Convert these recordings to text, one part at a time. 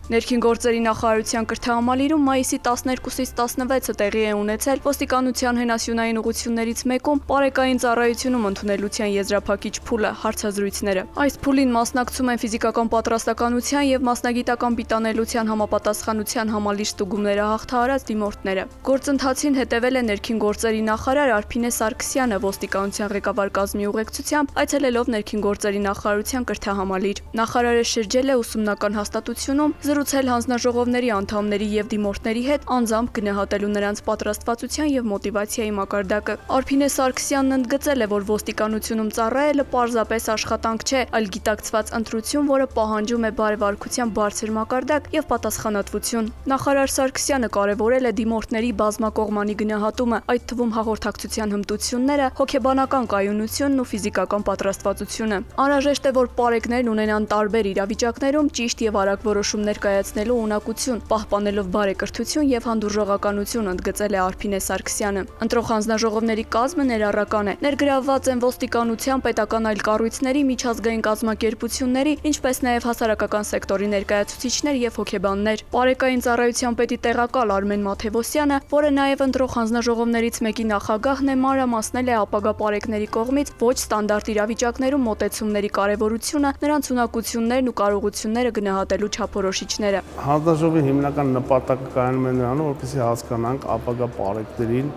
Ներքին գործերի նախարարության կրթահամալիրում մայիսի 12-ից 16-ը տեղի է ունեցել ոստիկանության հենասյունային ուղղություններից մեկում պարեկային ծառայությունում ընդունելության եզրափակիչ փուլը հարցազրույցները։ Այս փուլին մասնակցում են ֆիզիկական պատրաստականության եւ մասնագիտական պիտանելիության համապատասխանության համալիր ստուգումները հաղթահարած դիմորդները։ Գործընթացին հետևել է ներքին գործերի նախարար Արփինե Սարգսյանը ոստիկանության ղեկավար կազմի ուղեկցությամբ այցելելով ներքին գործերի նախարարության կրթահամալիր։ Նախարարը շրջել է ուսումնական հաստատությունում, զրուցել հանձնաժողովների անդամների եւ դիմորդների հետ, անձամբ գնահատելու նրանց պատրաստվածության եւ մոտիվացիայի մակարդակը։ Արփինե Սարգսյանն ընդգծել է, որ ոստիկանությունում ծառայելը պարզապես աշխատանք չէ, այլ գիտակցված ընտրություն, որը պահանջում է բարեվարքության բարձր մակարդակ եւ պատասխանատվություն։ Նախարար Սարգսյանը կարևորել է դիմորդների բազմակողմանի գնահատումը, այդ թվում հաղորդակցության հմտությունները, հոգեբանական կայունությունն ու ֆիզիկական պատրաստվածությունը։ Անհրաժեշտ է, որ պարեկներն ունենան տարբեր իրավիճակներում ճիշտ եւ արագ որոշումներ կայացնելու ունակություն, պահպանելով բարեկրթություն եւ հանդուրժողականություն, ընդգծել է Արփինե Սարգսյանը։ Ընտրող հանձնաժողովների կազմը ներառական է։ Ներգրավված են ոստիկանության, պետական այլ կառույցների, միջազգային կազմակերպությունների, ինչպես նաեւ հասարակական սեկտորի ներկայացուցիչներ եւ հոգեբաններ։ Պարեկային ծառայության պետի տեղակալ Արմեն Մաթևոսյանը, որը նաեւ ընտրող հանձնաժողովներից մեկի նախագահն է, մանրամասնել է ապագա պարեկների կողմից ոչ ստանդարտ իրավիճակներում մոտեցումների կարևորությունը, նրանց ունակություններն ու կարողությունները գնահատելու չափորոշիչները։ Հանձնաժողովի հիմնական նպատակը կայանում է նրանում, որպեսզի հասկանանք ապագա պարեկներին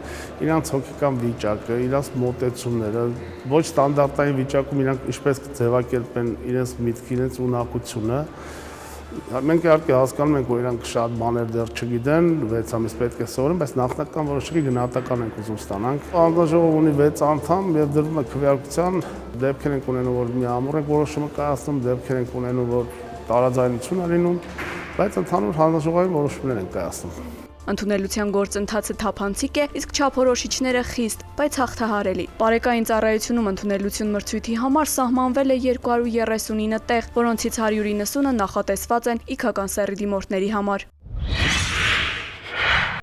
իրանց հոգեկան վիճակը, իրանց մոտեցումները, ոչ ստանդարտային վիճակում իրանք ինչպես կձևակերպեն իրենց միտքը, իրենց ունակությունը։ Մենք իհարկե հասկանում ենք, որ իրանք շատ բաներ դեռ չգիտեն, 6 ամիս պետք է սովորեն, բայց նախնական որոշակի գնահատական ենք ուզում ստանանք։ Հանձնաժողովը ունի 6 անդամ եւ դրվում է քվեարկության, դեպքեր են ունենում, որ միամուռ են որոշումը կայացնում, դեպքեր են ունենում, որ տարաձայնություն է լինում, բայց ընդհանուր հանձնաժողովային որոշումներ են կայացնում։ Ընդունելության գործընթացը թափանցիկ է, իսկ չափորոշիչները խիստ, բայց հաղթահարելի։ Պարեկային ծառայությունում ընդունելություն մրցույթի համար սահմանվել է 239 տեղ, որոնցից 190-ը նախատեսված են իգական սեռի դիմորդների համար։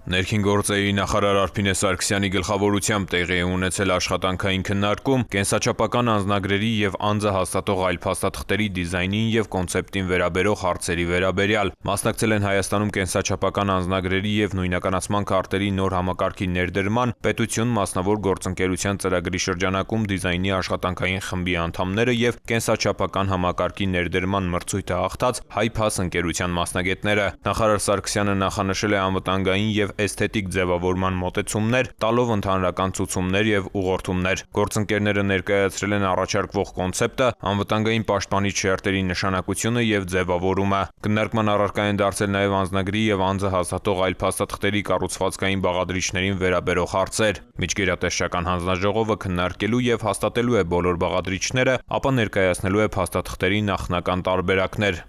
Ներքին գործերի նախարար Արփինե Սարգսյանի գլխավորությամբ տեղի է ունեցել աշխատանքային քննարկում կենսաչափական անձնագրերի եւ անձը հաստատող այլ փաստաթղթերի դիզայնին եւ կոնցեպտին վերաբերող հարցերի վերաբերյալ։ Մասնակցել են Հայաստանում կենսաչափական անձնագրերի եւ նույնականացման քարտերի նոր համակարգի ներդրման պետություն մասնավոր գործընկերության ծրագրի շրջանակում դիզայնի աշխատանքային խմբի անդամները եւ կենսաչափական համակարգի ներդրման մրցույթը հաղթած Հայփաս ընկերության մասնագետները։ Նախարար Սարգսյանը նախանշել է անվտանգային եւ էսթետիկ ձևավորման մոտեցումներ, տալով ընդհանրական ցուցումներ եւ ուղղորդումներ։ Գործընկերները ներկայացրել են առաջարկվող կոնցեպտը, անվտանգային պաշտպանիչ շերտերի նշանակությունը եւ ձևավորումը։ Քննարկման առարկա են դարձել նաեւ անձնագրի եւ անձը հաստատող այլ փաստաթղթերի կառուցվածքային բաղադրիչներին վերաբերող հարցեր։ Միջգերատեսչական հանձնաժողովը քննարկելու եւ հաստատելու է բոլոր բաղադրիչները, ապա ներկայացնելու է փաստաթղթերի նախնական տարբերակներ։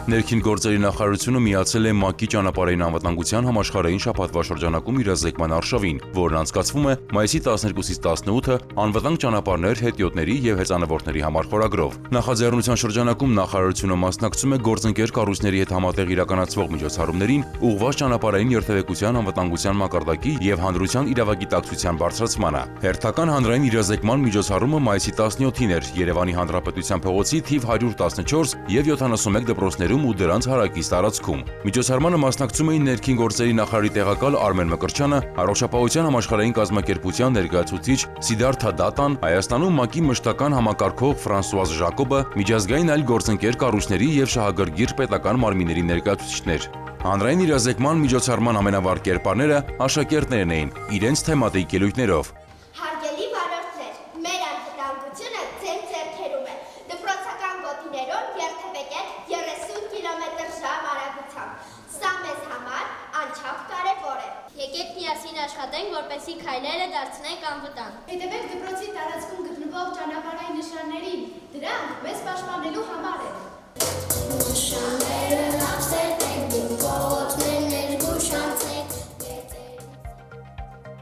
Ներքին գործերի նախարարությունը միացել է ՄԱԿ-ի ճանապարհային անվտանգության համաշխարհային շաբաթվա շրջանակում իրազեկման արշավին, որն անցկացվում է մայիսի 12-ից 18-ը անվտանգ ճանապարհներ հետիոտների եւ հեծանվորդների համար խորագրով։ Նախաձեռնության շրջանակում նախարարությունը մասնակցում է գործընկեր կառույցների հետ համատեղ իրականացվող միջոցառումներին ուղղված ճանապարհային երթևեկության անվտանգության մակարդակի եւ հանրության իրավագիտակցության բարձրացմանը։ Հերթական հանրային իրազեկման միջոցառումը մայիսի 17-ին էր Երևանի Հանրապետության փողոցի թիվ 114 եւ 71 դպրոցներում ու դրանց հարակից տարածքում։ Միջոցառմանը մասնակցում էին ներքին գործերի նախարարի տեղակալ Արմեն Մկրտչյանը, Առողջապահության համաշխարհային կազմակերպության ներկայացուցիչ Սիդարթա Դատան, Հայաստանում ՄԱԿ-ի մշտական համակարգող Ֆրանսուազ Ժակոբը, միջազգային այլ գործընկեր կառույցների եւ շահագրգիռ պետական մարմինների ներկայացուցիչներ։ Հանրային իրազեկման միջոցառման ամենավառ կերպարները աշակերտներն էին իրենց թեմատիկ ելույթներով։ Հարգելի վարորդներ, մեր անվտանգությունը ձեր ձեռքերում է։ Դպրոցական գոտիներով երթևեկեք 30 կմ/ժ արագությամբ։ Սա մեզ համար անչափ կարևոր է։ Եկեք միասին աշխատենք, որպեսզի քայլերը դարձնենք անվտանգ։ Հետևեք դպրոցի տարածքում գտնվող ճանապարհային նշաններին։ Դրանք մեզ պաշտպանելու համար են։ Նշանները լավ սերտենք, գոտներներ գուշացեք։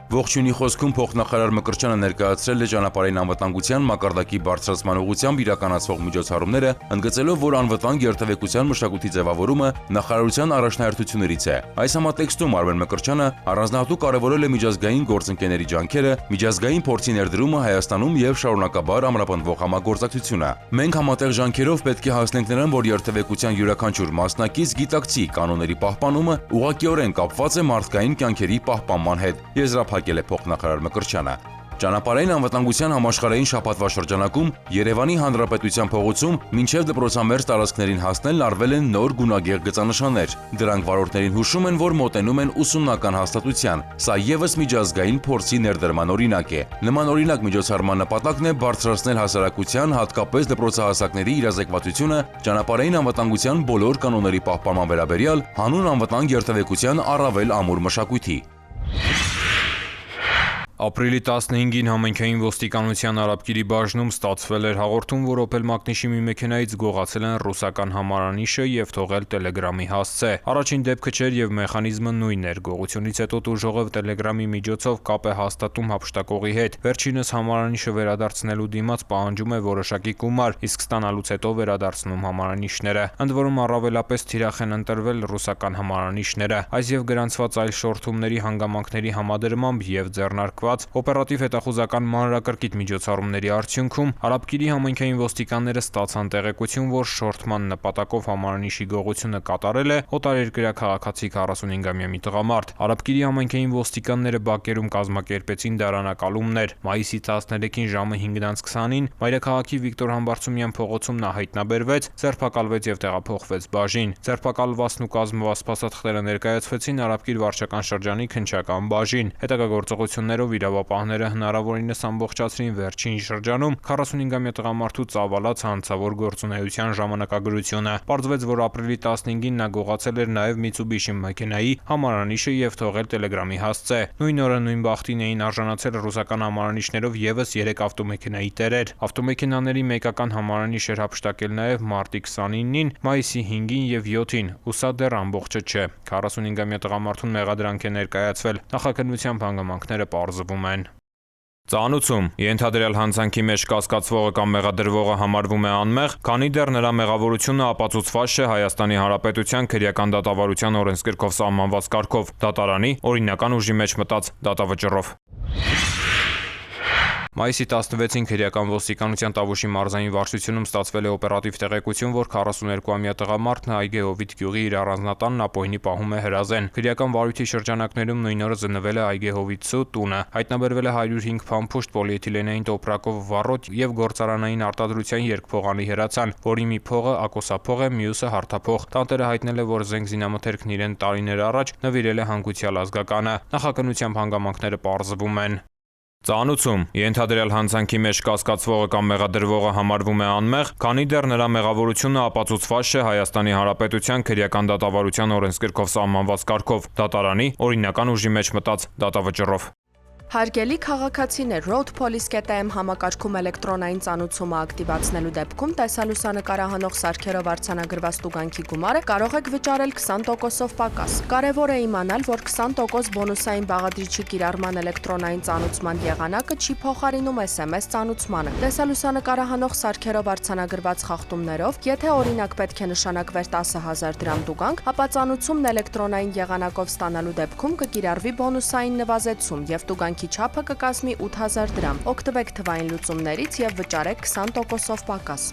Ողջույնի խոսքում փոխնախարար Մկրտչյանը ներկայացրել է ճանապարհային անվտանգության մակարդակի բարձրացման ուղղությամբ իրականացվող միջոցառումները, ընդգծելով, որ անվտանգ երթևեկության մշակույթի ձևավորումը նախարարության առաջնահերթություններից է։ Այս համատեքստում Արմեն Մկրտչյանը առանձնահատուկ կարևորել է միջազգային գործընկերների ջանքերը, միջազգային փորձի ներդրումը Հայաստանում եւ շարունակաբար ամրապնդվող համագործակցությունը։ Մենք համատեղ ջանքերով պետք է հասնենք նրան, որ երթևեկության յուրաքանչյուր մասնակից գիտակցի կանոնների պահպանումը ուղղակիորեն կապված է մարդկային կյանքերի պահպանման հետ, եզրափակել է փոխնախարար Մկրտչյանը։ Ճանապարհային անվտանգության համաշխարհային շաբաթվա շրջանակում Երևանի Հանրապետության փողոցում մինչև դպրոցամերձ տարածքներին հասնելն արվել են նոր գունագեղ գծանշաններ։ Դրանք վարորդներին հուշում են, որ մոտենում են ուսումնական հաստատության։ Սա եւս միջազգային փորձի ներդրման օրինակ է։ Նման օրինակ միջոցառման նպատակն է բարձրացնել հասարակության, հատկապես դպրոցահասակների իրազեկվածությունը ճանապարհային անվտանգության բոլոր կանոնների պահպանման վերաբերյալ հանուն անվտանգ երթևեկության առավել ամուր մշակույթի։ Ապրիլի 15-ին համայնքային ոստիկանության Արաբկիրի բաժնում ստացվել էր հաղորդում, որ Opel Magnish-ի մի մեքենայից գողացել են ռուսական համարանիշը եւ թողել Telegram-ի հասցե։ Առաջին դեպքը չէր եւ մեխանիզմը նույնն էր։ Գողությունից հետո տուժողը Telegram-ի միջոցով կապ է հաստատում հափշտակողի հետ։ Վերջինս համարանիշը վերադարձնելու դիմաց պահանջում է որոշակի գումար, իսկ ստանալուց հետո վերադարձնում համարանիշները։ Ընդ որում առավելապես թիրախ են ընտրվել ռուսական համարանիշները։ Այս եւ գրանցված այլ շորթումների հանգամանքների համադրմամբ եւ ձեռնարկված օպերատիվ հետախուզական մանրակրկիտ միջոցառումների արդյունքում Արաբկիրի համայնքային ոստիկանները ստացան տեղեկություն, որ շորթման նպատակով համարանիշի գողությունը կատարել է օտարերկրյա քաղաքացի 45-ամյա մի տղամարդ։ Արաբկիրի համայնքային ոստիկանները Բակերում կազմակերպեցին դարանակալումներ։ Մայիսի 13-ին ժամը 5:20-ին մայրաքաղաքի Վիկտոր Համբարձումյան փողոցում նա հայտնաբերվեց, ձերբակալվեց եւ տեղափոխվեց բաժին։ Ձերբակալվածն ու կազմված փաստաթղթերը ներկայացվեցին Արաբկիր վարչական շրջանի քննչական բաժին։ Հետագա գործողություններով իրավապահները հնարավորինս ամբողջացրին վերջին շրջանում 45-ամյա տղամարդու ծավալած հանցավոր գործունեության ժամանակագրությունը։ Պարզվեց, որ ապրիլի 15-ին նա գողացել էր նաև Mitsubishi մեքենայի համարանիշը եւ թողել Telegram-ի հասցե։ Նույն օրը նույն բախտին էին արժանացել ռուսական համարանիշներով եւս 3 ավտոմեքենայի տերեր։ Ավտոմեքենաների մեկական համարանիշ էր հափշտակել նաև մարտի 29-ին, մայիսի 5-ին եւ 7-ին, ու սա դեռ ամբողջը չէ։ 45-ամյա տղամարդուն մեղադրանք է ներկայացվել։ Նախաքննության հանգամանքները պարզվում են։ Ծանուցում ենթադրյալ հանցանքի մեջ կասկածվողը կամ մեղադրվողը համարվում է անմեղ, քանի դեռ նրա մեղավորությունը ապացուցված չէ Հայաստանի Հանրապետության քրեական դատավարության օրենսգրքով սահմանված կարգով, դատարանի օրինական ուժի մեջ մտած դատավճռով։ Մայիսի 16-ին քրեական ոստիկանության Տավուշի մարզային վարչությունում ստացվել է օպերատիվ տեղեկություն, որ 42-ամյա տղամարդն Այգեհովիտ գյուղի իր առանձնատանն ապօրինի պահում է հրազեն։ Քրեական վարույթի շրջանակներում նույն օրը զննվել է Այգեհովիցու տունը։ Հայտնաբերվել է 105 փամփուշտ պոլիէթիլենային տոպրակով վառոդ եւ գործարանային արտադրության երկփողանի հրացան, որի մի փողը ակոսափող է, մյուսը հարթափող։ Տանտերը հայտնել է, որ զենք զինամթերքն իրեն տարիներ առաջ նվիրել է հանգուցյալ ազգականը։ Նախաքննության հանգամանքները պարզվում են։ Ծանուցում ենթադրյալ հանցանքի մեջ կասկածվողը կամ մեղադրվողը համարվում է անմեղ, քանի դեռ նրա մեղավորությունը ապացուցված չէ Հայաստանի Հանրապետության քրեական դատավարության օրենսգրքով սահմանված կարգով, դատարանի օրինական ուժի մեջ մտած դատավճռով։ Հարգելի քաղաքացիներ, roadpolice.am համակարգում էլեկտրոնային ծանուցումը ակտիվացնելու դեպքում տեսալուսանկարահանող սարքերով արձանագրված տուգանքի գումարը կարող եք վճարել 20%-ով պակաս։ Կարևոր է իմանալ, որ 20% բոնուսային բաղադրիչի կիրառման էլեկտրոնային ծանուցման եղանակը չի փոխարինում SMS ծանուցմանը։ Տեսալուսանկարահանող սարքերով արձանագրված խախտումներով, եթե օրինակ պետք է նշանակվեր 10,000 դրամ տուգանք, ապա ծանուցումն էլեկտրոնային եղանակով ստանալու դեպքում կկիրառվի բոնուսային նվազեցում եւ տուգանքի չափը կկազմի 8000 դրամ։ Օգտվեք թվային լուծումներից եւ վճարեք 20%-ով պակաս։